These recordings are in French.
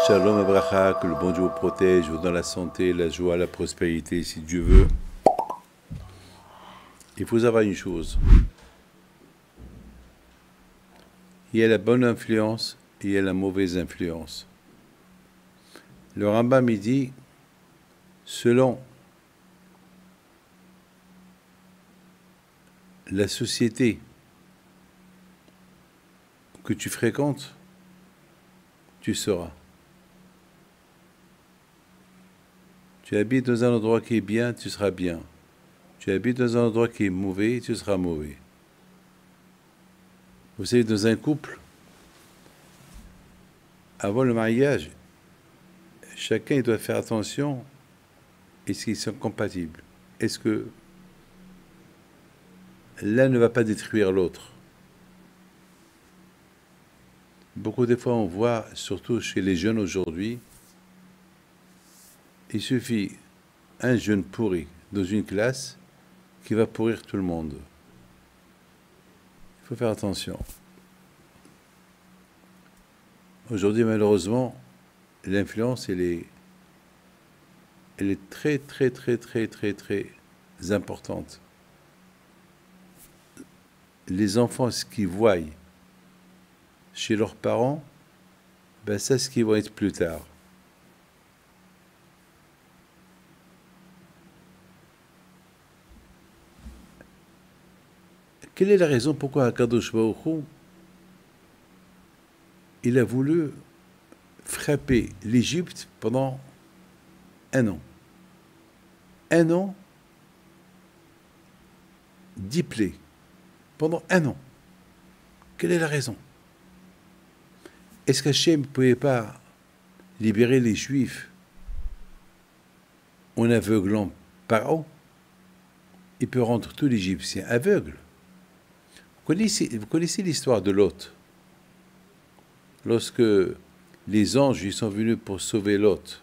Shalom Abraha, que le bon Dieu vous protège, vous dans la santé, la joie, la prospérité, si Dieu veut. Il faut savoir une chose. Il y a la bonne influence et il y a la mauvaise influence. Le Rambam il dit, selon la société que tu fréquentes, tu seras. Tu habites dans un endroit qui est bien, tu seras bien. Tu habites dans un endroit qui est mauvais, tu seras mauvais. Vous savez, dans un couple, avant le mariage, chacun il doit faire attention, est-ce qu'ils sont compatibles? Est-ce que l'un ne va pas détruire l'autre? Beaucoup de fois, on voit, surtout chez les jeunes aujourd'hui, il suffit un jeune pourri dans une classe qui va pourrir tout le monde. Il faut faire attention. Aujourd'hui, malheureusement, l'influence, elle est très, très, très, très, très, très importante. Les enfants, ce qu'ils voient chez leurs parents, ben c'est ce qu'ils vont être plus tard. Quelle est la raison pourquoi Akadosh Baruch Hu, il a voulu frapper l'Égypte pendant 1 an? 1 an, 10 plaies. Pendant 1 an. Quelle est la raison? Est-ce qu'Hachem ne pouvait pas libérer les Juifs en aveuglant Paro? Il peut rendre tous les Égyptiens aveugles. Vous connaissez l'histoire de Lot? Lorsque les anges ils sont venus pour sauver Lot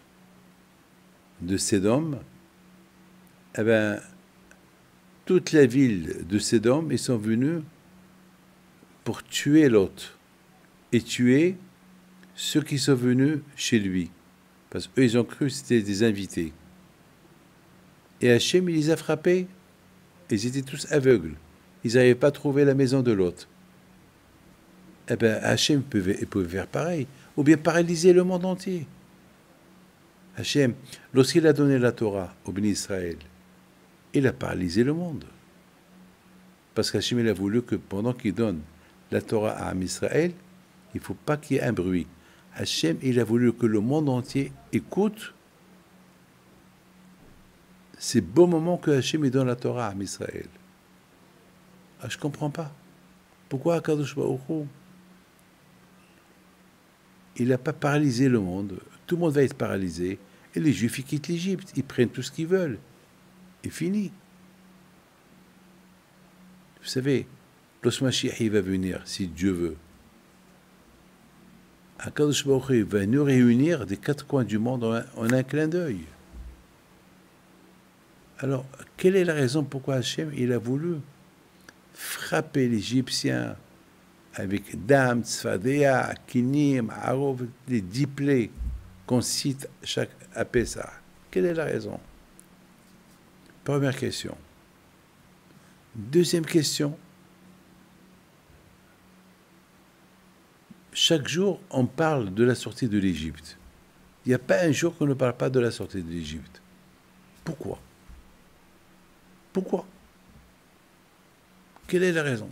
de Sédom, eh bien, toute la ville de Sédom, ils sont venus pour tuer Lot et tuer ceux qui sont venus chez lui. Parce qu'eux, ils ont cru que c'était des invités. Et Hachem, il les a frappés. Ils étaient tous aveugles. Ils n'avaient pas trouvé la maison de Lot. Eh bien, Hachem pouvait faire pareil. Ou bien paralyser le monde entier. Hachem, lorsqu'il a donné la Torah au béni Israël, il a paralysé le monde. Parce qu'Hachem, il a voulu que pendant qu'il donne la Torah à Am Israël, il ne faut pas qu'il y ait un bruit. Hachem, il a voulu que le monde entier écoute ces beaux moments que Hachem donne la Torah à Am Israël. Ah, je ne comprends pas. Pourquoi Akadosh Baruch Hu, il n'a pas paralysé le monde? Tout le monde va être paralysé. Et les Juifs, ils quittent l'Égypte. Ils prennent tout ce qu'ils veulent. Et fini. Vous savez, lorsque Mashiach il va venir, si Dieu veut, Akadosh Baruch Hu va nous réunir des 4 coins du monde en un clin d'œil. Alors, quelle est la raison pourquoi Hachem il a voulu frapper l'Égyptien avec Dam, Tzfadéa, Kinim, Arov, les 10 plaies qu'on cite à Pessah? Quelle est la raison? Première question. Deuxième question. Chaque jour, on parle de la sortie de l'Égypte. Il n'y a pas un jour qu'on ne parle pas de la sortie de l'Égypte. Pourquoi? Pourquoi? Quelle est la raison?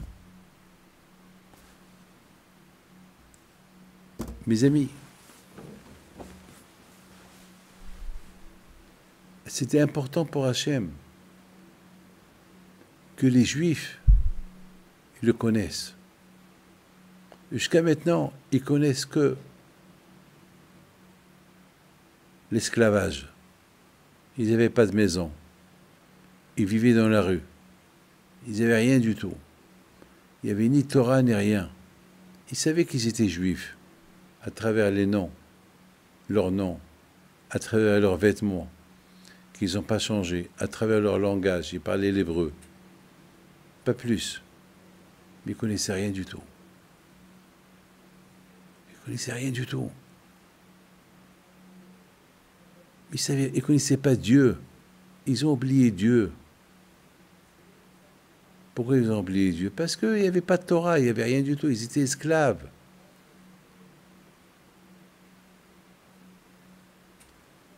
Mes amis, c'était important pour Hachem que les Juifs le connaissent. Jusqu'à maintenant, ils connaissent que l'esclavage. Ils n'avaient pas de maison. Ils vivaient dans la rue. Ils n'avaient rien du tout. Il n'y avait ni Torah ni rien. Ils savaient qu'ils étaient juifs à travers les noms, leurs noms, à travers leurs vêtements, qu'ils n'ont pas changé, à travers leur langage. Ils parlaient l'hébreu. Pas plus. Mais ils ne connaissaient rien du tout. Ils ne connaissaient rien du tout. Ils ne connaissaient pas Dieu. Ils ont oublié Dieu. Pourquoi ils ont oublié Dieu? Parce qu'il n'y avait pas de Torah, il n'y avait rien du tout. Ils étaient esclaves.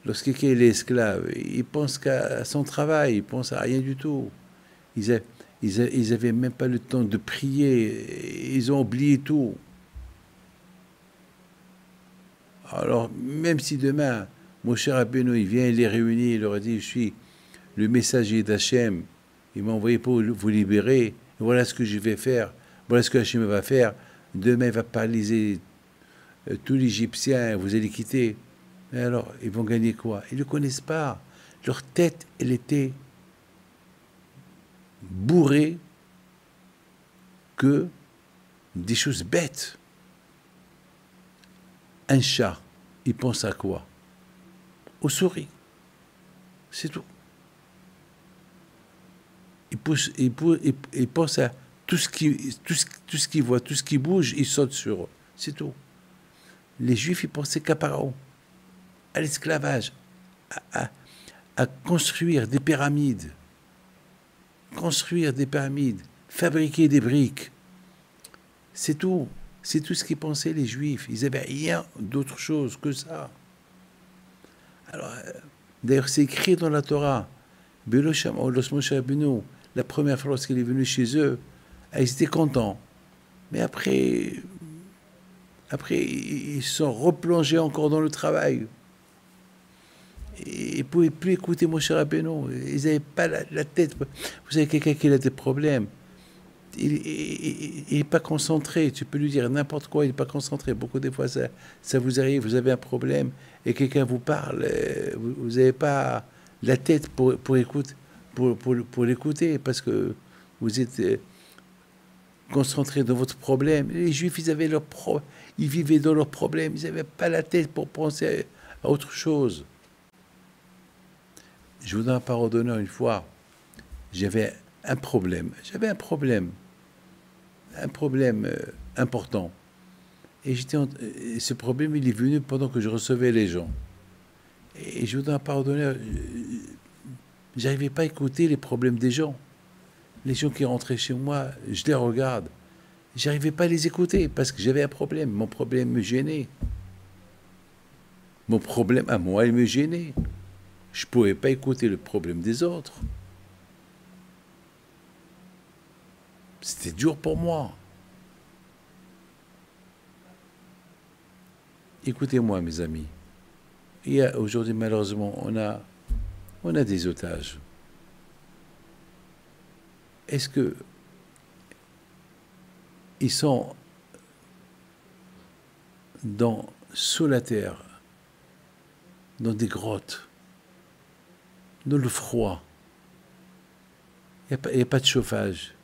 Lorsque quelqu'un est esclave, il pense qu'à son travail, il pense à rien du tout. Ils n'avaient même pas le temps de prier. Ils ont oublié tout. Alors, même si demain, mon cher Rabbeinu, il vient les réunir, il leur a dit, je suis le messager d'Hachem, il m'a envoyé pour vous libérer, voilà ce que je vais faire, voilà ce que Hachem va faire, demain il va paralyser tous les Égyptiens, vous allez quitter. Et alors, ils vont gagner quoi? Ils ne le connaissent pas. Leur tête, elle était bourrée que des choses bêtes. Un chat, il pense à quoi? Aux souris. C'est tout. Il pense à tout ce qu'il voit, tout ce qui bouge, il saute sur eux. C'est tout. Les Juifs, ils pensaient qu'à Pharaon, à l'esclavage, à construire des pyramides. Construire des pyramides, fabriquer des briques. C'est tout. C'est tout ce qu'ils pensaient les Juifs. Ils n'avaient rien d'autre chose que ça. Alors, d'ailleurs, c'est écrit dans la Torah. La première fois lorsqu'il est venu chez eux, ils étaient contents. Mais après, ils se sont replongés encore dans le travail. Ils ne pouvaient plus écouter Moshe Rabbeinu. Ils n'avaient pas la tête. Vous savez, quelqu'un qui a des problèmes, il n'est pas concentré. Tu peux lui dire n'importe quoi, il n'est pas concentré. Beaucoup de fois, ça vous arrive, vous avez un problème et quelqu'un vous parle. Vous n'avez pas la tête pour l'écouter parce que vous êtes concentré dans votre problème. Les Juifs, ils vivaient dans leurs problèmes. Ils n'avaient pas la tête pour penser à autre chose. Je vous donne un parole d'honneur une fois. J'avais un problème. Un problème important. Et ce problème, il est venu pendant que je recevais les gens. Et je vous donne un parole d'honneur. J'arrivais pas à écouter les problèmes des gens. Les gens qui rentraient chez moi, je les regarde. J'arrivais pas à les écouter parce que j'avais un problème. Mon problème me gênait. Mon problème à moi, il me gênait. Je ne pouvais pas écouter le problème des autres. C'était dur pour moi. Écoutez-moi, mes amis. Aujourd'hui, malheureusement, on a des otages. Est-ce que ils sont sous la terre, dans des grottes, dans le froid? Il n'y a pas de chauffage.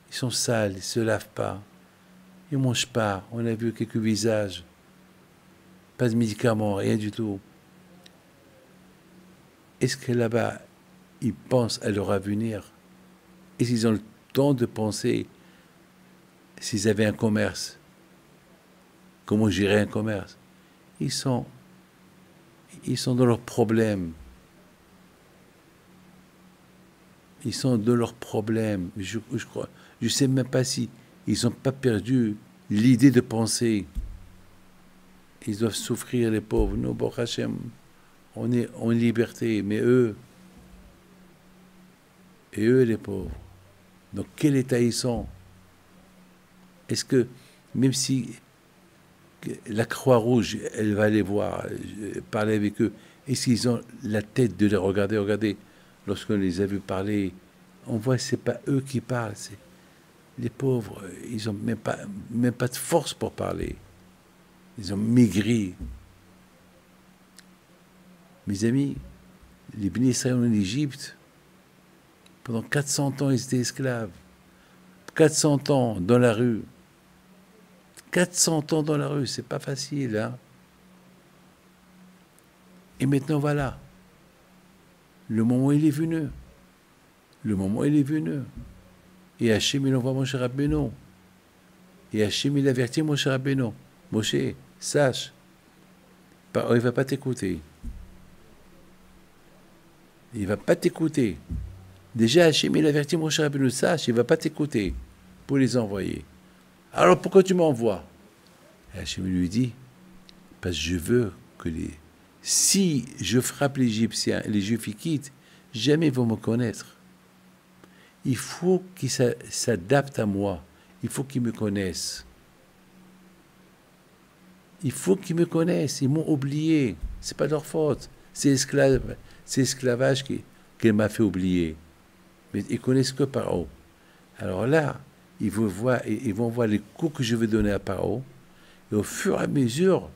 Ils sont sales, ils ne se lavent pas. Ils ne mangent pas. On a vu quelques visages. Pas de médicaments, rien du tout. Est-ce que là-bas, ils pensent à leur avenir? Est-ce qu'ils ont le temps de penser s'ils avaient un commerce? Comment gérer un commerce? Ils sont dans leurs problèmes. Ils sont dans leurs problèmes. Je crois. Je ne sais même pas si ils n'ont pas perdu l'idée de penser. Ils doivent souffrir, les pauvres. Nous, Baruch Hashem, on est en liberté. Mais eux, les pauvres, dans quel état ils sont? Est-ce que, même si la Croix-Rouge, elle va les voir, parler avec eux, est-ce qu'ils ont la tête de les regarder? Regardez, lorsqu'on les a vus parler, on voit que ce n'est pas eux qui parlent, c'est les pauvres, ils n'ont même pas de force pour parler. Ils ont maigri. Mes amis, les Béni Israël en Égypte, pendant 400 ans, ils étaient esclaves. 400 ans dans la rue. 400 ans dans la rue, c'est pas facile, hein? Et maintenant, voilà. Le moment, il est venu. Le moment, il est venu. Et Hachem, il envoie Moshe Rabbeinu. Et Hachem, il avertit Moshe Rabbeinu. Moshe, sache, il ne va pas t'écouter. Il ne va pas t'écouter. Déjà, Hachem, il avertit Moshe Rabbeinu, sache, il ne va pas t'écouter pour les envoyer. Alors pourquoi tu m'envoies? Et Hachem lui dit, parce que je veux que si je frappe les Égyptiens, les Juifs y quittent, jamais ils vont me connaître. Il faut qu'ils s'adaptent à moi. Il faut qu'ils me connaissent. Il faut qu'ils me connaissent. Ils m'ont oublié. C'est pas leur faute. C'est l'esclavage qui m'a fait oublier. Mais ils connaissent que Paro. Alors là, ils vont voir les coups que je vais donner à Paro. Et au fur et à mesure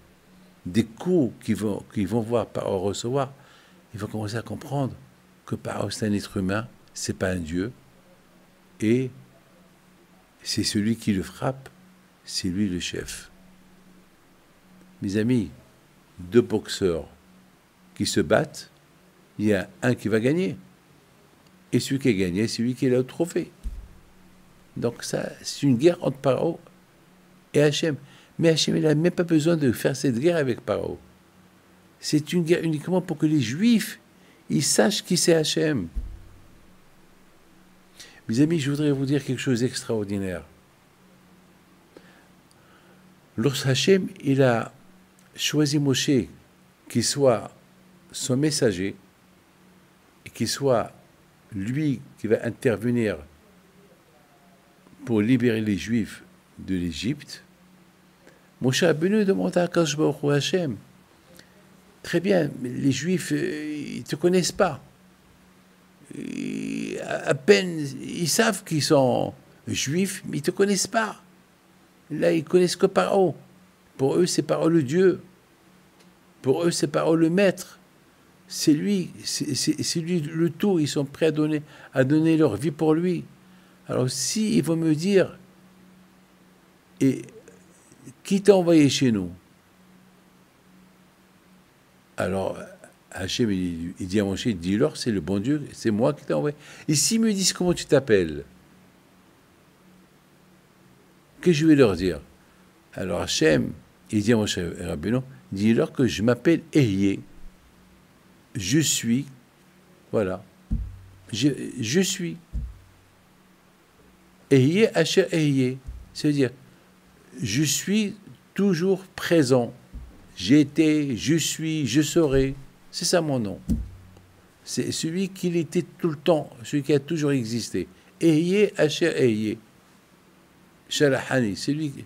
des coups qu'ils vont voir Paro recevoir, ils vont commencer à comprendre que Paro, c'est un être humain, c'est pas un dieu. Et c'est celui qui le frappe, c'est lui le chef. Mes amis, deux boxeurs qui se battent, il y a un qui va gagner. Et celui qui a gagné, c'est celui qui a le trophée. Donc ça, c'est une guerre entre Paro et Hachem. Mais Hachem, il n'a même pas besoin de faire cette guerre avec Paro. C'est une guerre uniquement pour que les Juifs, ils sachent qui c'est Hachem. Mes amis, je voudrais vous dire quelque chose d'extraordinaire. Lorsque Hachem, il a choisi Moshe qu'il soit son messager et qu'il soit lui qui va intervenir pour libérer les Juifs de l'Égypte, Moshe Rabbeinu demande à Akadosh Baruch Hu, Hachem, très bien, mais les Juifs, ils ne te connaissent pas. À peine, ils savent qu'ils sont Juifs, mais ils ne te connaissent pas. Là, ils connaissent que Paro. Pour eux, c'est Paro le Dieu. Pour eux, c'est Paro le Maître. C'est lui le tout. Ils sont prêts à donner leur vie pour lui. Alors, si ils vont me dire, et qui t'a envoyé chez nous? Alors, Hachem, il dit à Moshe, dis-leur, c'est le bon Dieu, c'est moi qui t'ai envoyé. Et s'ils me disent comment tu t'appelles, que je vais leur dire? Alors Hachem, il dit à Moshe Rabbeinu, dis-leur que je m'appelle Ehyeh. Je suis, voilà, je suis. Ehyeh Asher Ehyeh, c'est-à-dire, je suis toujours présent. J'étais, je suis, je serai. C'est ça mon nom. C'est celui qui était tout le temps, celui qui a toujours existé. Ehyeh Asher Ehyeh. Shalahani, c'est lui.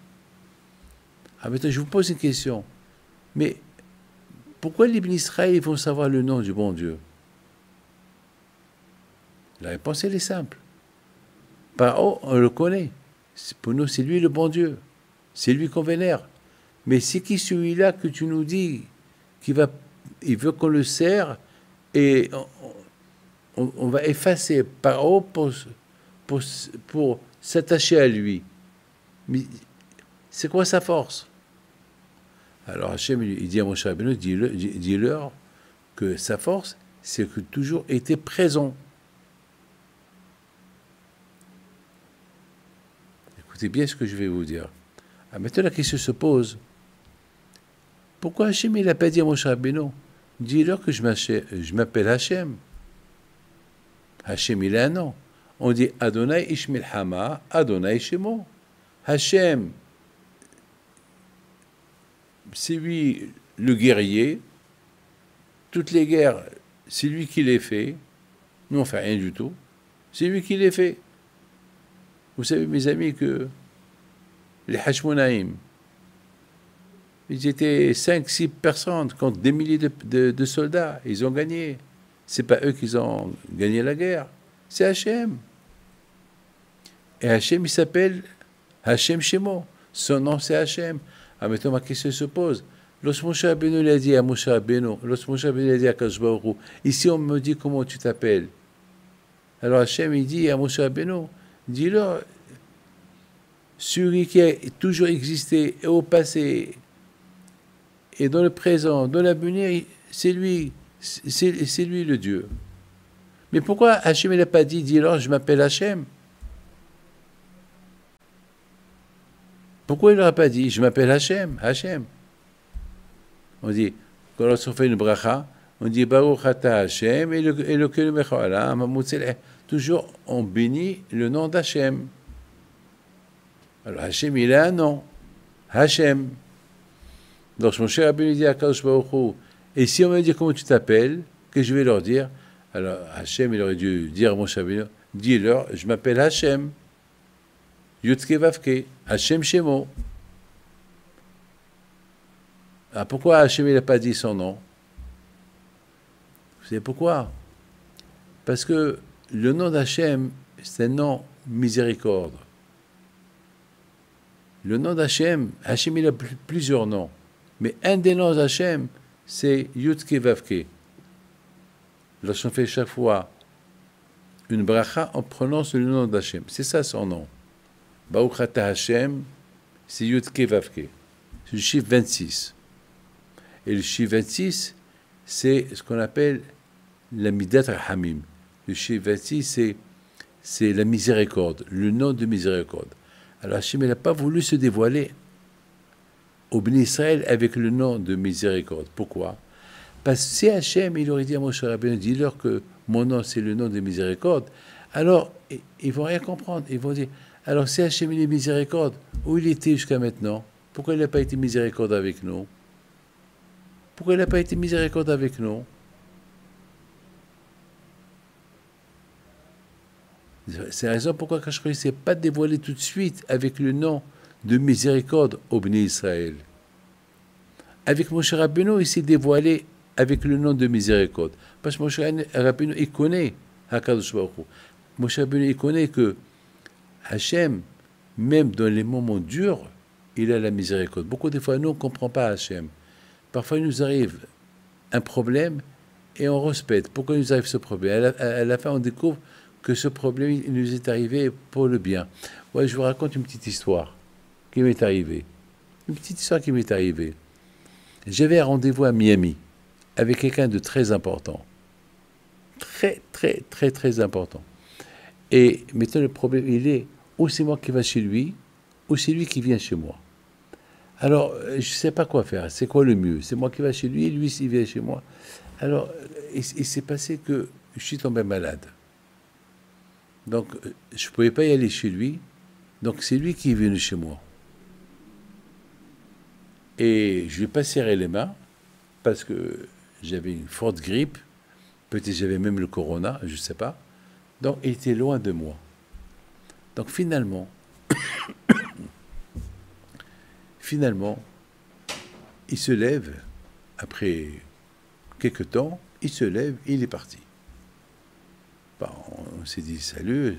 Ah, maintenant, je vous pose une question. Mais pourquoi les Ibn Israël vont savoir le nom du bon Dieu? La réponse, elle est simple. Paro, on le connaît. Pour nous, c'est lui le bon Dieu. C'est lui qu'on vénère. Mais c'est qui celui-là que tu nous dis il veut qu'on le sert et on va effacer Paro pour s'attacher à lui. Mais c'est quoi sa force? Alors Hachem, il dit à Moshe Rabbeinu, dis-leur que sa force, c'est que toujours été présent. Écoutez bien ce que je vais vous dire. Ah, maintenant, la question se pose. Pourquoi Hachem, il n'a pas dit à Moshe Rabbeinu, dis-leur que je m'appelle Hachem. Hachem, il a un nom. On dit Adonai Ish Milchama, Adonai Shemo. Hachem, c'est lui le guerrier. Toutes les guerres, c'est lui qui les fait. Nous, on ne fait rien du tout. C'est lui qui les fait. Vous savez, mes amis, que les Hashmonaïm, ils étaient 5-6 personnes contre des milliers de soldats. Ils ont gagné. Ce n'est pas eux qui ont gagné la guerre. C'est Hachem. Et Hachem, il s'appelle Hachem Shemo. Son nom, c'est Hachem. Ah, maintenant, ma question se pose. Lorsque Moshe Rabbeinu l'a dit à Moshe Rabbeinu, lorsque Moshe Rabbeinu l'a dit à Akadosh Baruch Hu, ici, on me dit comment tu t'appelles. Alors Hachem, il dit à Moshe Rabbeinu, dis-leur, celui qui a toujours existé et au passé, et dans le présent, dans l'avenir, c'est lui le Dieu. Mais pourquoi Hachem n'a pas dit, dis-leur, je m'appelle Hachem? Pourquoi il n'aura pas dit, je m'appelle Hachem, Hachem? On dit, quand on fait une bracha, On dit Baruch Ata Hashem et le toujours on bénit le nom d'Hachem. Alors Hachem, il a un nom. Hachem. Donc mon cher Rabbeinu dit à Kadosh Baruch Hu, et si on me dit comment tu t'appelles, que je vais leur dire, alors Hachem, il aurait dû dire à mon cher Rabbeinu, dis-leur, je m'appelle Hachem. Yutke Vavke, Hachem Shemo. Ah, pourquoi Hachem, il n'a pas dit son nom? Vous savez pourquoi? Parce que le nom d'Hachem, c'est un nom miséricorde. Le nom d'Hachem, Hachem, il a plusieurs noms. Mais un des noms d'Hachem, c'est Yutke Vavke. Lorsqu'on fait chaque fois une bracha, on prononce le nom d'Hachem. C'est ça son nom. Baruch Ata Hachem, c'est Yutke Vavke. C'est le chiffre 26. Et le chiffre 26, c'est ce qu'on appelle la Midat Rahamim. Le chiffre 26, c'est la miséricorde, le nom de miséricorde. Alors Hachem n'a pas voulu se dévoiler au Béni Israël avec le nom de miséricorde. Pourquoi? Parce que si Hachem, il aurait dit à Moshe Rabbeinu, dis-leur que mon nom c'est le nom de miséricorde, alors ils ne vont rien comprendre. Ils vont dire, alors si Hachem il est miséricorde, où il était jusqu'à maintenant? Pourquoi il n'a pas été miséricorde avec nous? Pourquoi il n'a pas été miséricorde avec nous? C'est la raison pourquoi Kadosh Baruch Hu ne s'est pas dévoilé tout de suite avec le nom de miséricorde au Béni Israël. Avec Moshe Rabbeinu, il s'est dévoilé avec le nom de miséricorde. Parce que Moshe Rabbeinu, il connaît HaKadosh Baruch Hu. Moshe Rabbeinu, il connaît que Hachem, même dans les moments durs, il a la miséricorde. Beaucoup de fois, nous, on ne comprend pas Hachem. Parfois, il nous arrive un problème et on respecte. Pourquoi il nous arrive ce problème? À la fin, on découvre que ce problème, il nous est arrivé pour le bien. Ouais, je vous raconte une petite histoire qui m'est arrivée. Une petite histoire qui m'est arrivée. J'avais un rendez-vous à Miami avec quelqu'un de très important. Très, très, très, très important. Et maintenant, le problème, il est, ou c'est moi qui vais chez lui, ou c'est lui qui vient chez moi. Alors, je ne sais pas quoi faire. C'est quoi le mieux? C'est moi qui vais chez lui, lui, s'il vient chez moi. Alors, il s'est passé que je suis tombé malade. Donc, je ne pouvais pas y aller chez lui. Donc, c'est lui qui est venu chez moi. Et je ne lui ai pas serré les mains parce que j'avais une forte grippe. Peut-être j'avais même le corona, je ne sais pas. Donc, il était loin de moi. Donc, finalement, il se lève, après quelques temps, il se lève, il est parti. Bon, on s'est dit salut,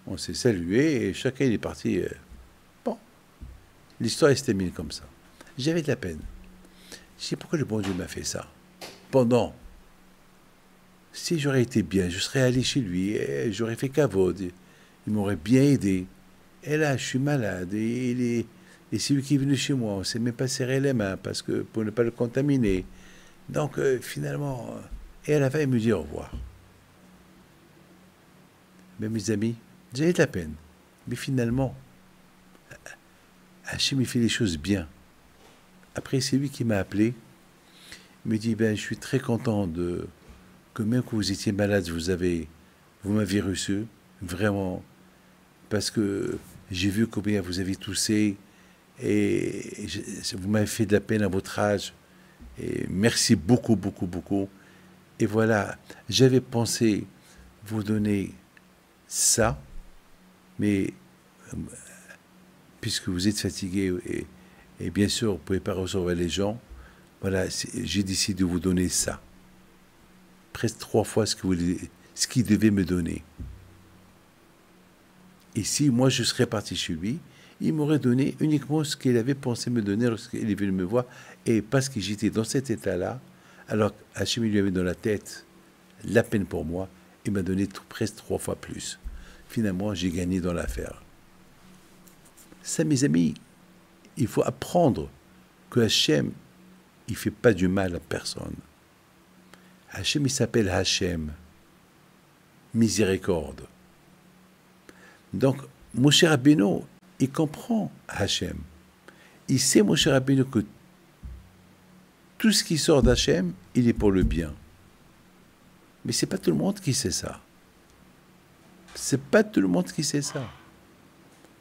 on s'est salué et chacun il est parti. Bon, l'histoire s'est terminée comme ça. J'avais de la peine. Je sais pourquoi le bon Dieu m'a fait ça. Pendant, si j'aurais été bien, je serais allé chez lui, et j'aurais fait kavod, il m'aurait bien aidé. Et là, je suis malade et c'est lui qui est venu chez moi. On ne s'est même pas serré les mains parce que pour ne pas le contaminer. Donc finalement, et à la fin, il me dit au revoir. Mais mes amis, j'avais de la peine. Mais finalement, Hachem, il fait les choses bien. Après, c'est lui qui m'a appelé. Il me dit, ben, je suis très content que même que vous étiez malade, vous m'avez reçu, vraiment, parce que j'ai vu combien vous avez toussé et vous m'avez fait de la peine à votre âge. Et merci beaucoup, beaucoup, beaucoup. Et voilà, j'avais pensé vous donner ça, mais puisque vous êtes fatigué et bien sûr, vous ne pouvez pas recevoir les gens, voilà, j'ai décidé de vous donner ça. Presque 3 fois ce qu'il devait me donner. Et si moi je serais parti chez lui, il m'aurait donné uniquement ce qu'il avait pensé me donner lorsqu'il est venu me voir. Et parce que j'étais dans cet état-là, alors Hachem lui avait dans la tête la peine pour moi, il m'a donné presque 3 fois plus. Finalement, j'ai gagné dans l'affaire. Ça, mes amis, il faut apprendre que Hachem, il ne fait pas du mal à personne. Hachem, il s'appelle Hachem, miséricorde. Donc, Moshe Rabbeinu, il comprend Hachem. Il sait, Moshe Rabbeinu, que tout ce qui sort d'Hachem, il est pour le bien. Mais c'est pas tout le monde qui sait ça. C'est pas tout le monde qui sait ça.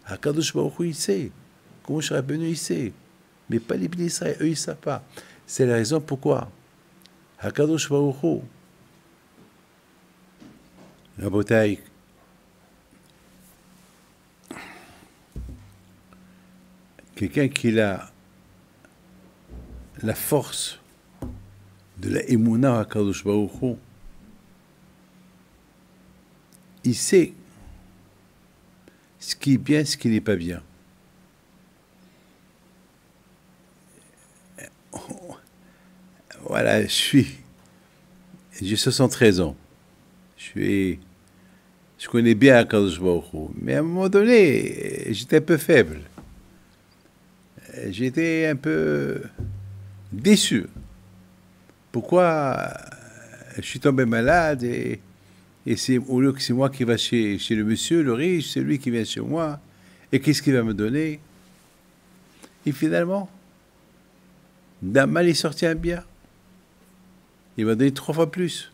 Hakadosh Baruch Hu, il sait. Moshe Rabbeinu, il sait. Mais pas les Bnei Israël, eux, ils ne savent pas. C'est la raison pourquoi Hakadosh Baruch Hu, Rabotai, quelqu'un qui a la force de la Emouna Hakadosh Baruch Hu, il sait ce qui est bien, ce qui n'est pas bien. Voilà, j'ai 73 ans. Je connais bien Hakadosh Baruch Hu, mais à un moment donné, j'étais un peu faible. J'étais un peu déçu. Pourquoi je suis tombé malade et c'est, au lieu que c'est moi qui va chez le monsieur, le riche, c'est lui qui vient chez moi. Et qu'est-ce qu'il va me donner? Et finalement, d'un mal est sorti un bien. Il m'a donné 3 fois plus.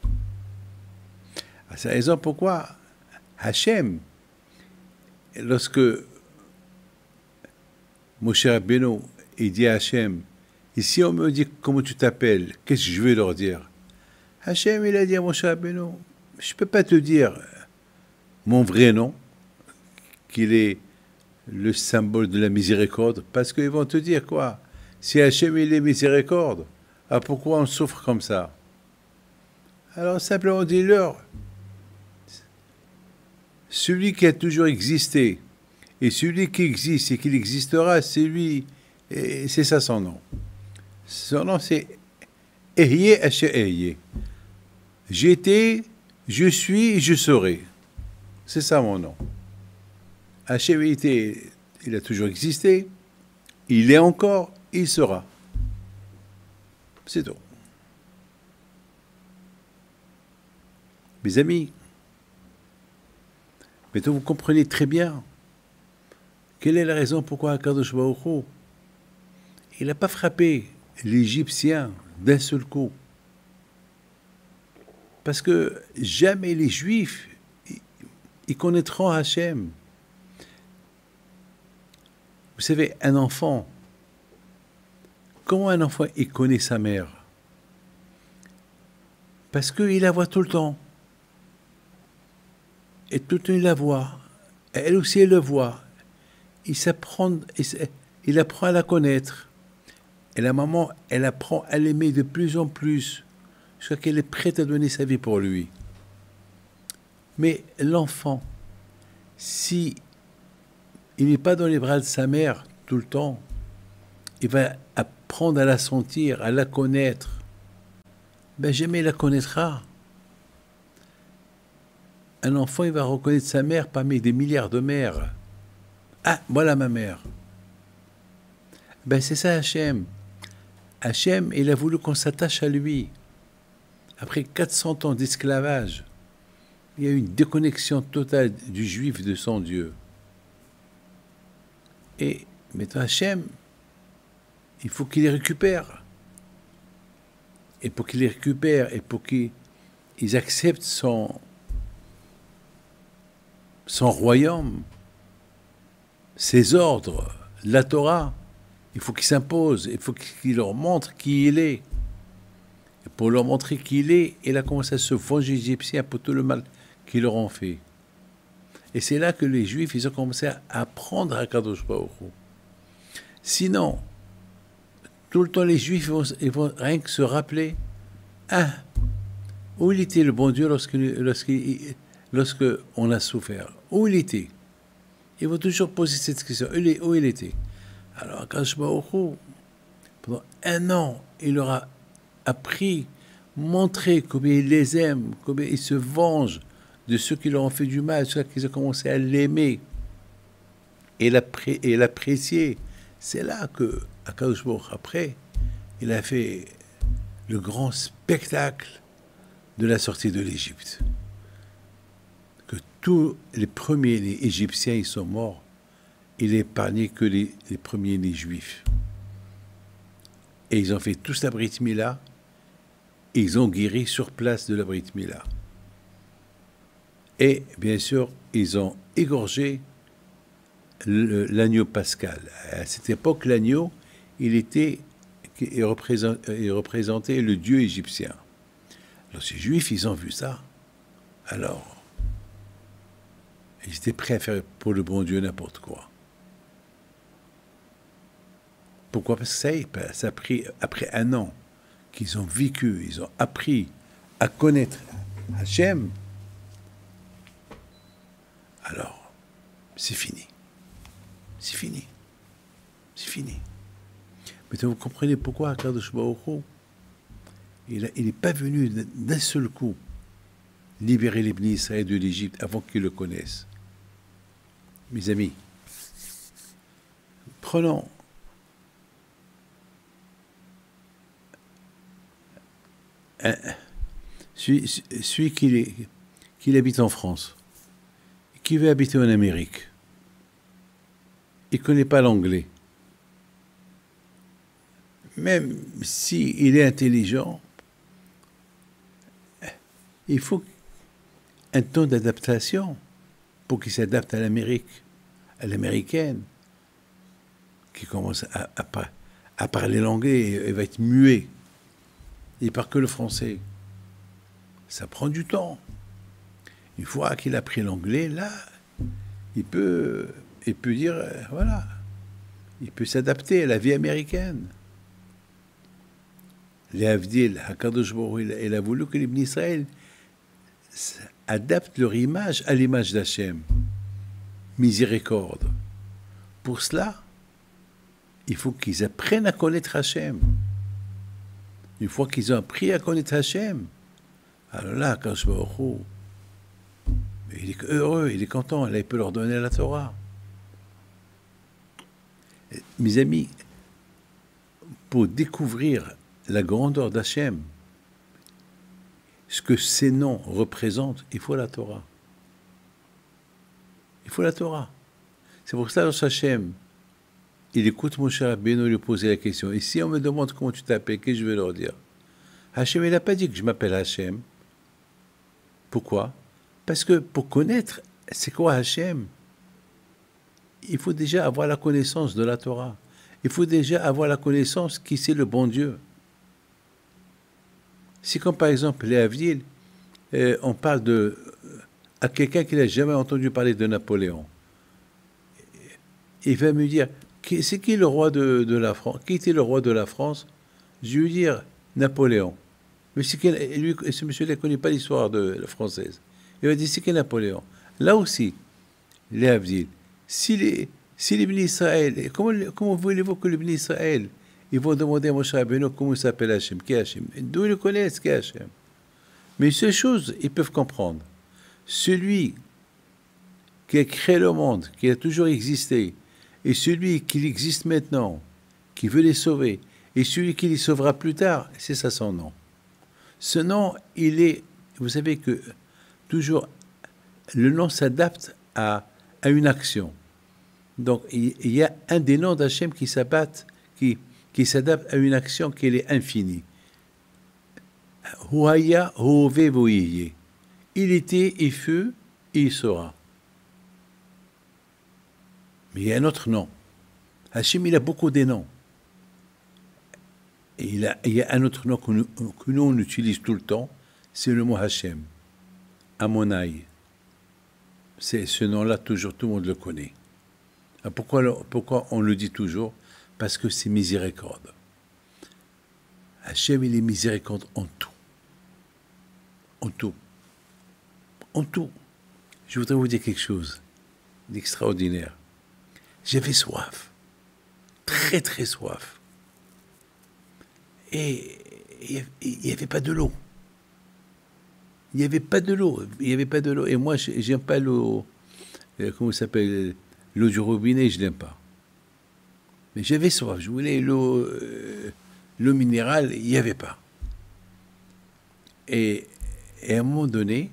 C'est la raison pourquoi Hachem, lorsque Moshe Rabbeinu, il dit à Hachem, ici on me dit comment tu t'appelles, qu'est-ce que je vais leur dire? Hachem, il a dit à Moshe Rabbeinu, je ne peux pas te dire mon vrai nom, qu'il est le symbole de la miséricorde, parce qu'ils vont te dire quoi? Si Hachem il est miséricorde, pourquoi on souffre comme ça? Alors simplement dis-leur, celui qui a toujours existé, et celui qui existe et qui existera, c'est lui, et c'est ça son nom. Son nom c'est Ehyeh Asher Ehyeh. J'étais, je suis et je serai. C'est ça mon nom. Hachem il a toujours existé, il est encore, il sera. C'est tout. Mes amis, maintenant vous comprenez très bien quelle est la raison pourquoi Hakadosh Baruch Hu, il n'a pas frappé l'Égyptien d'un seul coup. Parce que jamais les Juifs, ils connaîtront Hachem. Vous savez, un enfant, comment un enfant, il connaît sa mère? Parce qu'il la voit tout le temps. Et tout le temps, il la voit. Elle aussi, elle le voit. Il apprend à la connaître. Et la maman, elle apprend à l'aimer de plus en plus, jusqu'à qu'elle est prête à donner sa vie pour lui. Mais l'enfant, si il n'est pas dans les bras de sa mère tout le temps, il va apprendre à la sentir, à la connaître. Ben jamais il la connaîtra. Un enfant, il va reconnaître sa mère parmi des milliards de mères. Ah, voilà ma mère. Ben c'est ça Hachem. Hachem, il a voulu qu'on s'attache à lui. Après 400 ans d'esclavage, il y a eu une déconnexion totale du juif de son Dieu. Et maintenant Hachem, il faut qu'il les récupère. Et pour qu'il les récupère, et pour qu'ils acceptent son royaume, ses ordres, la Torah, il faut qu'il s'impose, il faut qu'il leur montre qui il est. Et pour leur montrer qui il est, il a commencé à se venger les Égyptiens pour tout le mal qu'ils leur ont fait. Et c'est là que les Juifs, ils ont commencé à apprendre à Kadosh Baruch Hu. Sinon, tout le temps, les Juifs ils vont rien que se rappeler, où il était le bon Dieu lorsque on a souffert? Où il était? Ils vont toujours poser cette question. Où il était? Alors, Kadosh Baruch Hu, pendant 1 an, il leur a appris, montré combien il les aime, combien il se venge de ceux qui leur ont fait du mal, ceux qui ont commencé à l'aimer et l'apprécier. C'est là que, à Kadosh Baruch Hu, après, il a fait le grand spectacle de la sortie de l'Égypte. Que tous les premiers-nés égyptiens, ils sont morts. Il n'est épargné que les premiers-nés juifs. Et ils ont fait tous la Brit Mila. Et ils ont guéri sur place de la Brit Mila. Et bien sûr, ils ont égorgé l'agneau pascal. À cette époque, l'agneau, il représentait le dieu égyptien. Alors ces juifs, ils ont vu ça. Alors, ils étaient prêts à faire pour le bon Dieu n'importe quoi. Pourquoi? Parce que ça a pris, après un an qu'ils ont vécu, ils ont appris à connaître Hachem, alors, c'est fini. C'est fini. C'est fini. Mais vous comprenez pourquoi Akadosh Baruch Hu, il n'est pas venu d'un seul coup libérer les Bnei Israël de l'Égypte avant qu'ils le connaissent. Mes amis, prenons celui qui habite en France, qui veut habiter en Amérique. Il ne connaît pas l'anglais. Même s'il est intelligent, il faut un temps d'adaptation pour qu'il s'adapte à l'Amérique, à l'américaine, qui commence à parler l'anglais et va être muet. Il ne parle que le français. Ça prend du temps. Une fois qu'il a appris l'anglais, là, il peut dire, voilà, il peut s'adapter à la vie américaine. Les Avdil, Hakadosh Baruch Hu, il a voulu que les Bnei Israël adaptent leur image à l'image d'Hachem. Miséricorde. Pour cela, il faut qu'ils apprennent à connaître Hachem. Une fois qu'ils ont appris à connaître Hachem, alors là, Hakadosh Baruch Hu, il est heureux, il est content, là il peut leur donner la Torah. Mes amis, pour découvrir la grandeur d'Hachem, ce que ces noms représentent, il faut la Torah. Il faut la Torah. C'est pour ça que Hachem, il écoute Moshe Rabbeinu lui poser la question. Et si on me demande comment tu t'appelles, qu'est-ce que je vais leur dire? Hachem, il n'a pas dit que je m'appelle Hachem. Pourquoi? Parce que pour connaître c'est quoi Hachem, il faut déjà avoir la connaissance de la Torah. Il faut déjà avoir la connaissance qui c'est le bon Dieu. Si comme par exemple les Avdil, on parle à quelqu'un qui n'a jamais entendu parler de Napoléon, il va me dire, c'est qui le roi de la France? Qui était le roi de la France? Je vais lui dire Napoléon. Mais ce monsieur-là ne connaît pas l'histoire de la française. Il va dire, c'est qui Napoléon? Là aussi, les Avdil, si les Bnei Israël, comment voulez-vous que les Bnei Israël, ils vont demander à Moshe Rabbeinu comment il s'appelle Hachem, qui est Hachem? D'où ils le connaissent, qui est Hachem? Mais ces choses, ils peuvent comprendre. Celui qui a créé le monde, qui a toujours existé, et celui qui existe maintenant, qui veut les sauver, et celui qui les sauvera plus tard, c'est ça son nom. Ce nom, vous savez que toujours, le nom s'adapte à une action. Donc, il y a un des noms d'Hachem qui s'adapte à une action qui est infinie. Huaya, Hove, Voyeye. Il était, il fut, et il sera. Mais il y a un autre nom. Hachem, il a beaucoup de noms. Et il y a un autre nom que nous on utilise tout le temps, c'est le mot Hachem. Amonai. C'est ce nom-là, toujours, tout le monde le connaît. Pourquoi on le dit toujours? Parce que c'est miséricorde. Hachem, il est miséricorde en tout. En tout. En tout. Je voudrais vous dire quelque chose d'extraordinaire. J'avais soif. Très, très soif. Et il n'y avait pas de l'eau. Il n'y avait pas de l'eau. Il n'y avait pas de l'eau. Et moi, je n'aime pas l'eau. Comment ça s'appelle? L'eau du robinet, je ne l'aime pas. Mais j'avais soif. Je voulais l'eau minérale. Il n'y avait pas. Et à un moment donné,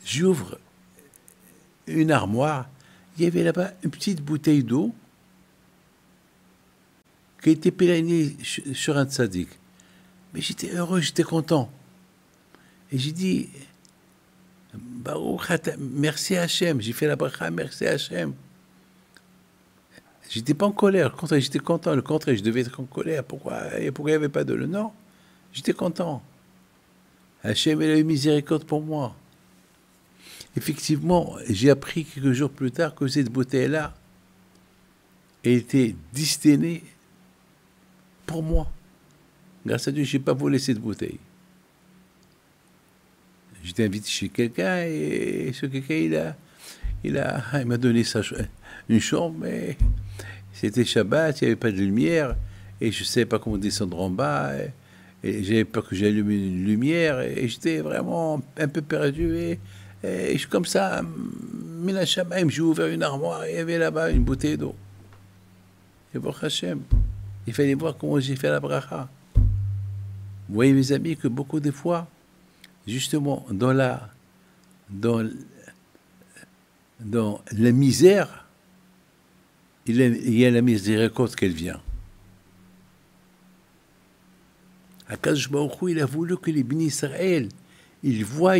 j'ouvre une armoire. Il y avait là-bas une petite bouteille d'eau qui a été pèleriné sur un tzaddik. Mais j'étais heureux, j'étais content. Et j'ai dit, Baruch merci Hachem, j'ai fait la bracha, merci Hachem. J'étais pas en colère, le contraire, j'étais content. Le contraire, je devais être en colère. Pourquoi il n'y avait pas de le non? J'étais content. Hachem, il a eu miséricorde pour moi. Effectivement, j'ai appris quelques jours plus tard que cette bouteille-là était destinée pour moi. Grâce à Dieu, je n'ai pas volé cette bouteille. J'étais invité chez quelqu'un et ce quelqu'un, il m'a donné une chambre, mais c'était Shabbat, il n'y avait pas de lumière et je ne savais pas comment descendre en bas. Et j'avais peur que j'allume une lumière et j'étais vraiment un peu perdu. Et comme ça, Mina Shamaim, j'ai ouvert une armoire et il y avait là-bas une bouteille d'eau. Et Baruch Hashem, il fallait voir comment j'ai fait la bracha. Vous voyez, mes amis, que beaucoup de fois, justement, dans la misère, il y a la miséricorde qu'elle vient. Akadosh Baruch Hu, il a voulu que les bénis Israël, ils voient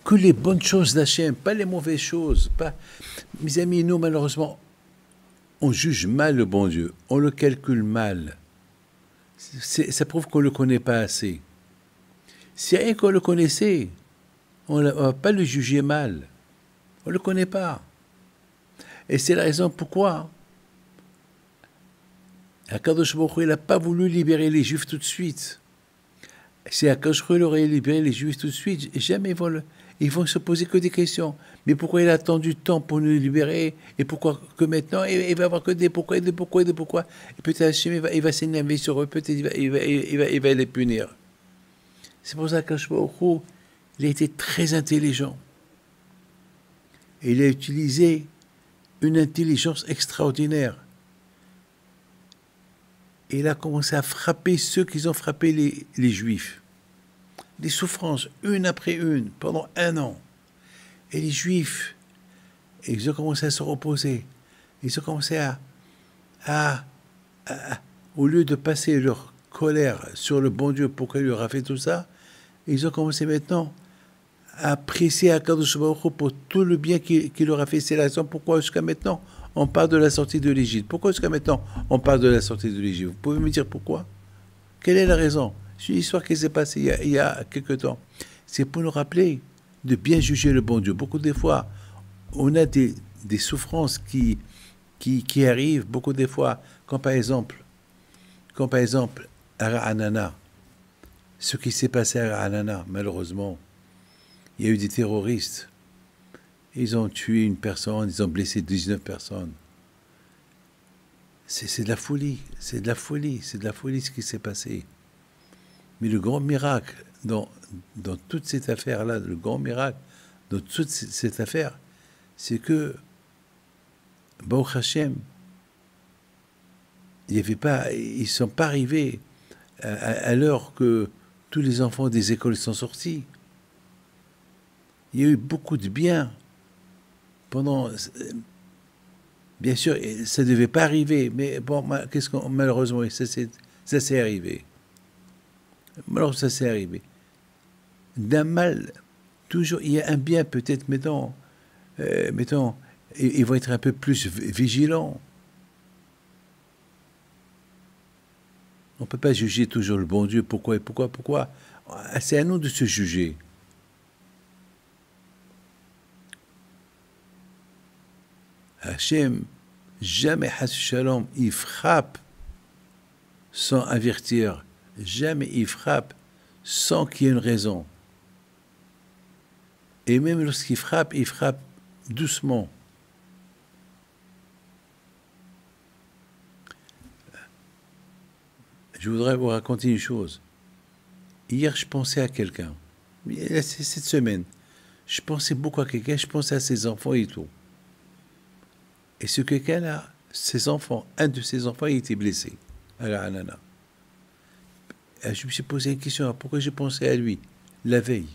que les bonnes choses d'Hachem, pas les mauvaises choses. Mes amis, nous, malheureusement, on juge mal le bon Dieu, on le calcule mal. Ça prouve qu'on ne le connaît pas assez. Si rien qu'on le connaissait, on ne va pas le juger mal. On ne le connaît pas. Et c'est la raison pourquoi Akadosh Baruch Hu, il n'a pas voulu libérer les Juifs tout de suite. Si Akadosh Baruch Hu aurait libéré les Juifs tout de suite, jamais ils vont se poser que des questions. Mais pourquoi il a attendu du temps pour nous libérer? Et pourquoi que maintenant il va avoir que des pourquoi, des pourquoi, des pourquoi? Et peut-être Hachem, il va s'énerver sur eux, peut-être il va les punir. C'est pour ça qu'Akadosh Baruch Hu, il a été très intelligent. Et il a utilisé une intelligence extraordinaire. Et il a commencé à frapper ceux qui ont frappé les Juifs. Des souffrances, une après une, pendant 1 an. Et les Juifs, ils ont commencé à se reposer. Ils ont commencé au lieu de passer leur colère sur le bon Dieu, pourquoi il leur a fait tout ça, ils ont commencé maintenant à apprécier Akadosh Baruch Hu pour tout le bien qu'il leur a fait. C'est la raison pourquoi jusqu'à maintenant, on parle de la sortie de l'Égypte. Pourquoi jusqu'à maintenant, on parle de la sortie de l'Égypte? Vous pouvez me dire pourquoi? Quelle est la raison? C'est une histoire qui s'est passée il y a quelque temps. C'est pour nous rappeler de bien juger le bon Dieu. Beaucoup de fois, on a des souffrances qui arrivent, beaucoup de fois, quand par exemple, à Ra'anana, ce qui s'est passé à Ra'anana, malheureusement, il y a eu des terroristes. Ils ont tué une personne, ils ont blessé 19 personnes. C'est de la folie, c'est de la folie ce qui s'est passé. Mais le grand miracle dans toute cette affaire-là, le grand miracle dans toute cette affaire, c'est que Baruch Hashem, ils ne sont pas arrivés à l'heure que tous les enfants des écoles sont sortis. Il y a eu beaucoup de bien pendant. Bien sûr, ça ne devait pas arriver, mais bon, malheureusement, ça s'est arrivé. Malheureusement, ça s'est arrivé. D'un mal, toujours, il y a un bien, peut-être, mettons, ils vont être un peu plus vigilants. On ne peut pas juger toujours le bon Dieu. Pourquoi? C'est à nous de se juger. Hachem, jamais Shalom, il frappe sans avertir. Jamais il frappe sans qu'il y ait une raison. Et même lorsqu'il frappe, il frappe doucement. Je voudrais vous raconter une chose. Hier, je pensais à quelqu'un. Cette semaine, je pensais beaucoup à quelqu'un, je pensais à ses enfants et tout. Et ce quelqu'un-là, ses enfants, un de ses enfants, il était blessé à la Hanana. Et je me suis posé une question, pourquoi j'ai pensé à lui la veille?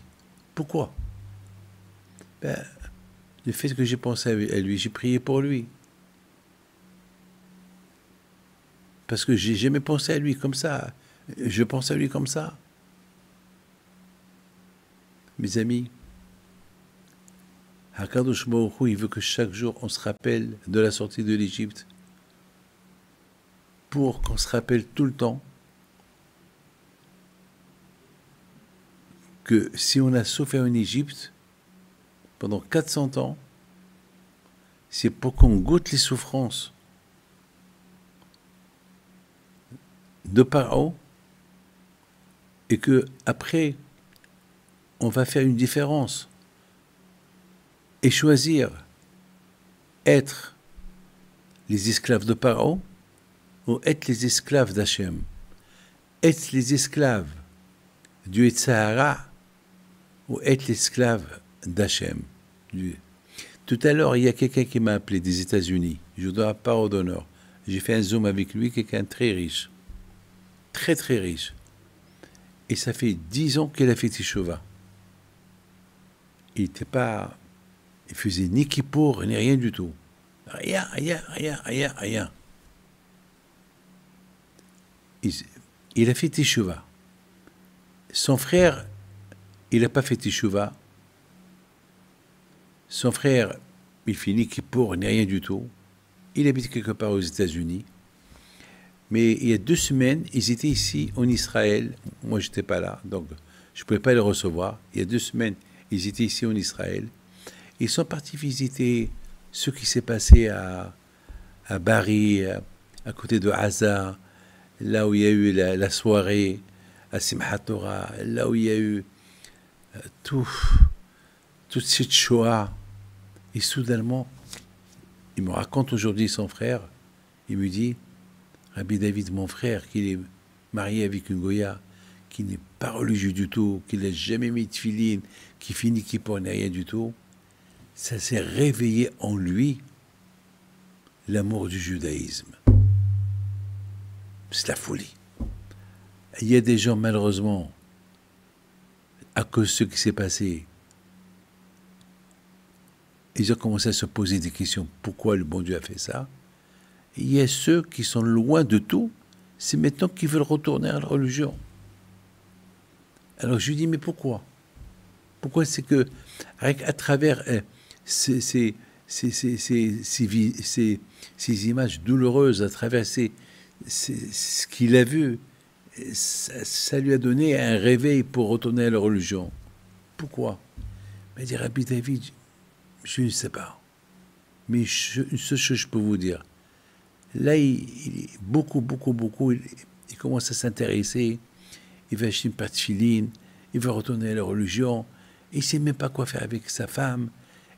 Pourquoi? Le fait que j'ai pensé à lui, j'ai prié pour lui. parce que j'ai jamais pensé à lui comme ça. Je pense à lui comme ça. Mes amis, Hakadosh Baruch Hu, il veut que chaque jour on se rappelle de la sortie de l'Égypte, pour qu'on se rappelle tout le temps que si on a souffert en Égypte pendant 400 ans, c'est pour qu'on goûte les souffrances de Paro, et que après on va faire une différence et choisir être les esclaves de Paro ou être les esclaves d'Hachem, être les esclaves du Yetzirah ou être l'esclave d'Hachem. Tout à l'heure, il y a quelqu'un qui m'a appelé des États-Unis. Je dois parole d'honneur. J'ai fait un zoom avec lui, quelqu'un très riche. Très très riche. Et ça fait 10 ans qu'il a fait Teshuvah. Il n'était pas... Il faisait ni kippour, ni rien du tout. Rien. Il a fait Teshuvah. Son frère, il n'a pas fait Teshuvah. Son frère, il fait ni kippour, ni rien du tout. Il habite quelque part aux États-Unis. Mais il y a 2 semaines, ils étaient ici en Israël. Moi, je n'étais pas là, donc je ne pouvais pas les recevoir. Il y a 2 semaines, ils étaient ici en Israël. Ils sont partis visiter ce qui s'est passé à Bari, à côté de Haza, là où il y a eu la soirée, à Simchat Torah, là où il y a eu toute cette Shoah. Et soudainement, il me raconte aujourd'hui son frère, il me dit, Rabbi David, mon frère, qui est marié avec une Goya, qui n'est pas religieux du tout, qui n'a jamais mis de filine, qui finit qui pour rien du tout, ça s'est réveillé en lui l'amour du judaïsme. C'est la folie. Il y a des gens, malheureusement, à cause de ce qui s'est passé, ils ont commencé à se poser des questions. Pourquoi le bon Dieu a fait ça? Et il y a ceux qui sont loin de tout, c'est maintenant qu'ils veulent retourner à la religion. Alors je lui dis, mais pourquoi? Pourquoi c'est que, à travers ces images douloureuses, à travers ce qu'il a vu, ça lui a donné un réveil pour retourner à la religion. Pourquoi? Il m'a dit, Rabbi David, je ne sais pas. Mais une seule chose je peux vous dire. Là, il commence à s'intéresser. Il va acheter une patte filine. Il va retourner à la religion. Il ne sait même pas quoi faire avec sa femme.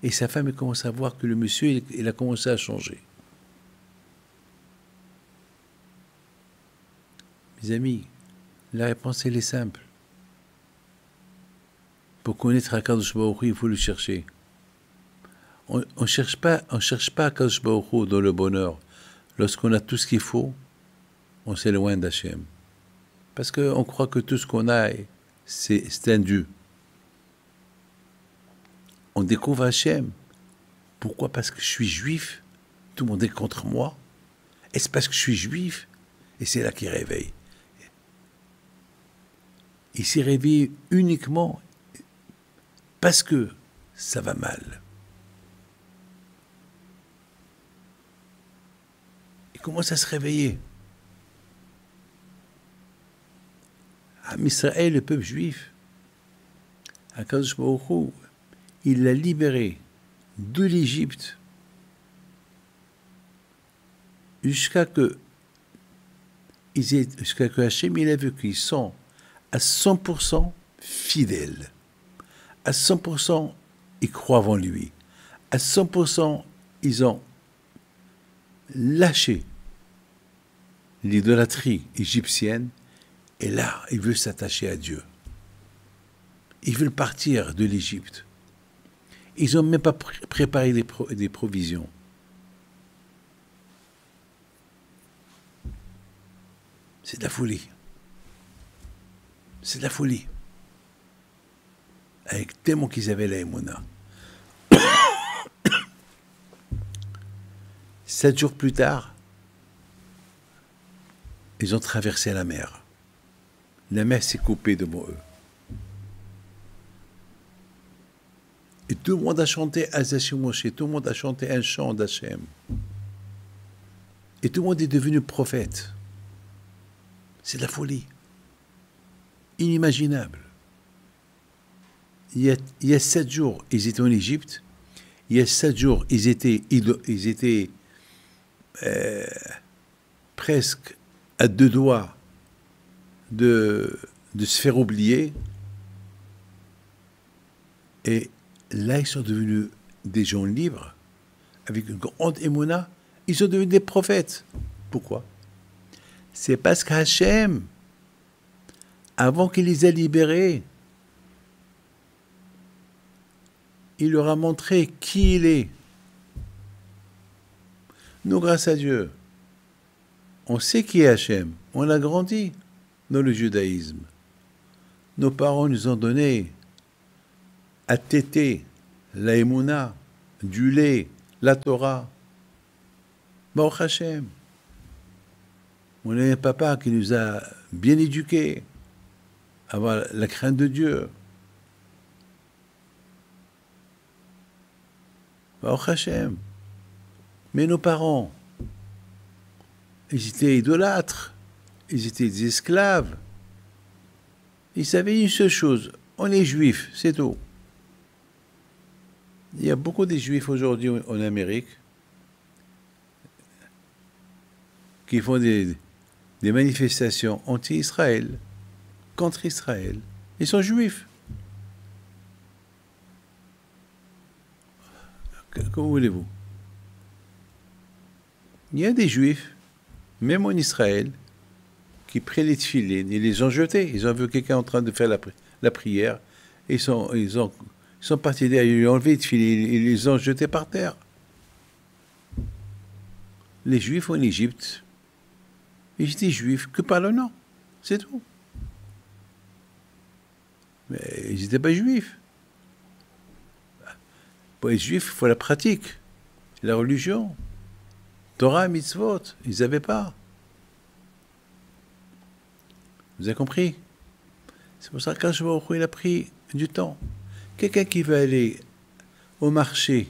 Et sa femme, elle commence à voir que le monsieur, il a commencé à changer. Mes amis, la réponse, elle est simple. Pour connaître Akadosh Baruch Hu, il faut le chercher. On ne cherche pas Akadosh Baruch Hu dans le bonheur. Lorsqu'on a tout ce qu'il faut, on s'éloigne d'Hachem. Parce qu'on croit que tout ce qu'on a, c'est un Dieu. On découvre Hachem. Pourquoi? Parce que je suis juif. Tout le monde est contre moi. Et c'est parce que je suis juif. Et c'est là qu'il réveille. Il s'est réveillé uniquement parce que ça va mal. Il commence à se réveiller. À Israël, le peuple juif, Akadosh Baruch Hu, il l'a libéré de l'Égypte jusqu'à que Hachem, il a vu qu'ils sont à 100% fidèles. À 100%, ils croient en lui. À 100%, ils ont lâché l'idolâtrie égyptienne. Et là, ils veulent s'attacher à Dieu. Ils veulent partir de l'Égypte. Ils n'ont même pas préparé des provisions. C'est de la folie. C'est de la folie. Avec tellement qu'ils avaient la Emouna. 7 jours plus tard, ils ont traversé la mer. La mer s'est coupée devant eux. Et tout le monde a chanté Azashim Moshe, tout le monde a chanté un chant d'Hachem. Et tout le monde est devenu prophète. C'est de la folie. Inimaginable. Il y a 7 jours, ils étaient en Égypte. Il y a 7 jours, ils étaient presque à 2 doigts de se faire oublier. Et là, ils sont devenus des gens libres, avec une grande émouna. Ils sont devenus des prophètes. Pourquoi? C'est parce qu'Hachem, avant qu'il les ait libérés, il leur a montré qui il est. Nous, grâce à Dieu, on sait qui est Hachem. On a grandi dans le judaïsme. Nos parents nous ont donné à téter la émouna, du lait, la Torah. Baruch Hashem. On a un papa qui nous a bien éduqués, à avoir la crainte de Dieu. Baruch Hashem. Mais nos parents, ils étaient idolâtres, ils étaient des esclaves. Ils savaient une seule chose, on est juifs, c'est tout. Il y a beaucoup de juifs aujourd'hui en Amérique qui font des manifestations anti-Israël, contre Israël. Ils sont juifs. Comment voulez-vous? Il y a des juifs, même en Israël, qui prient les tefilines, ils les ont jetés. Ils ont vu quelqu'un en train de faire la prière. Ils sont partis derrière, ils ont enlevé les tefilines, ils les ont jetés par terre. Les juifs en Égypte, ils étaient juifs que par le nom, c'est tout. Mais ils n'étaient pas juifs. Pour être juif, il faut la pratique, la religion. Torah, mitzvot, ils n'avaient pas. Vous avez compris? C'est pour ça qu'Akadosh Baruch Hu, il a pris du temps. Quelqu'un qui veut aller au marché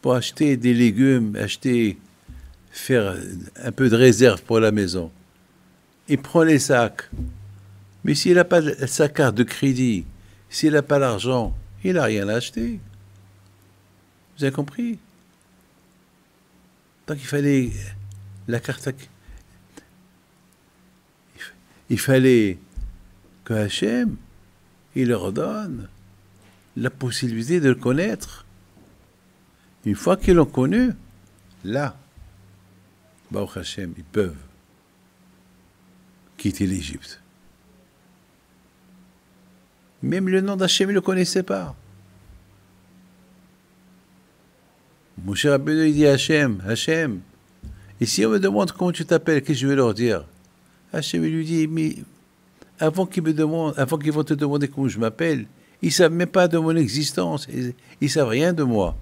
pour acheter des légumes, faire un peu de réserve pour la maison, il prend les sacs. Mais s'il n'a pas sa carte de crédit, s'il n'a pas l'argent, il n'a rien à acheter. Vous avez compris? Donc il fallait la carte. Il fallait que Hachem, il leur donne la possibilité de le connaître. Une fois qu'ils l'ont connu, là, Baruch Hachem, ils peuvent quitter l'Égypte. Même le nom d'Hachem, ils ne le connaissaient pas. Moshe Rabbeinu, il dit Hachem, Hachem. Et si on me demande comment tu t'appelles, qu'est-ce que je vais leur dire? Hachem, il lui dit, mais avant qu'ils vont te demander comment je m'appelle, ils ne savent même pas de mon existence. Ils ne savent rien de moi.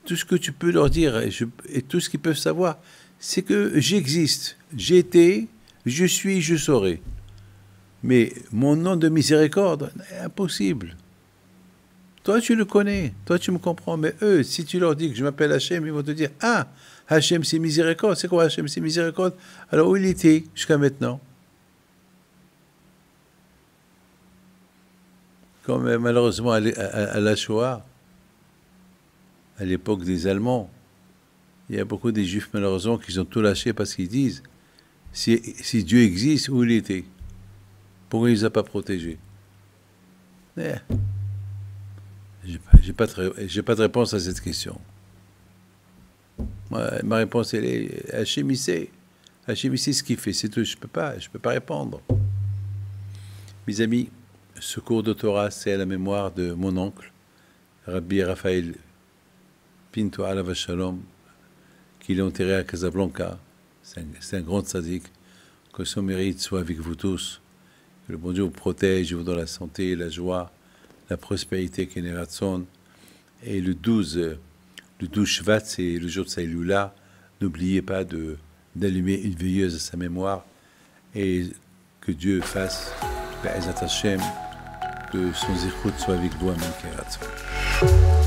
Tout ce que tu peux leur dire et tout ce qu'ils peuvent savoir, c'est que j'existe. J'étais, je suis, je serai. Mais mon nom de miséricorde, impossible. Toi, tu le connais. Toi, tu me comprends. Mais eux, si tu leur dis que je m'appelle Hachem, ils vont te dire, ah, Hachem, c'est miséricorde. C'est quoi Hachem, c'est miséricorde? Alors, où il était jusqu'à maintenant? Comme malheureusement à la Shoah, à l'époque des Allemands, il y a beaucoup de Juifs malheureusement qui ont tout lâché parce qu'ils disent, si Dieu existe, où il était? Pourquoi il ne les a pas protégés? J'ai pas de réponse à cette question. Ma réponse, elle est Hachem, il sait ce qu'il fait, c'est tout. Je peux pas répondre. Mes amis, ce cours de Torah, c'est à la mémoire de mon oncle, Rabbi Raphaël Pinto Alav Shalom, qu'il est enterré à Casablanca. C'est un grand tzaddik. Que son mérite soit avec vous tous. Que le bon Dieu vous protège, vous donne la santé, la joie, la prospérité, Keneratson. Et le 12 Shvat, c'est le jour de Saïloula. N'oubliez pas de d'allumer une veilleuse à sa mémoire et que Dieu fasse, Be'ezat Hashem, que son zikhout soit avec vous, Amen, Keratzon.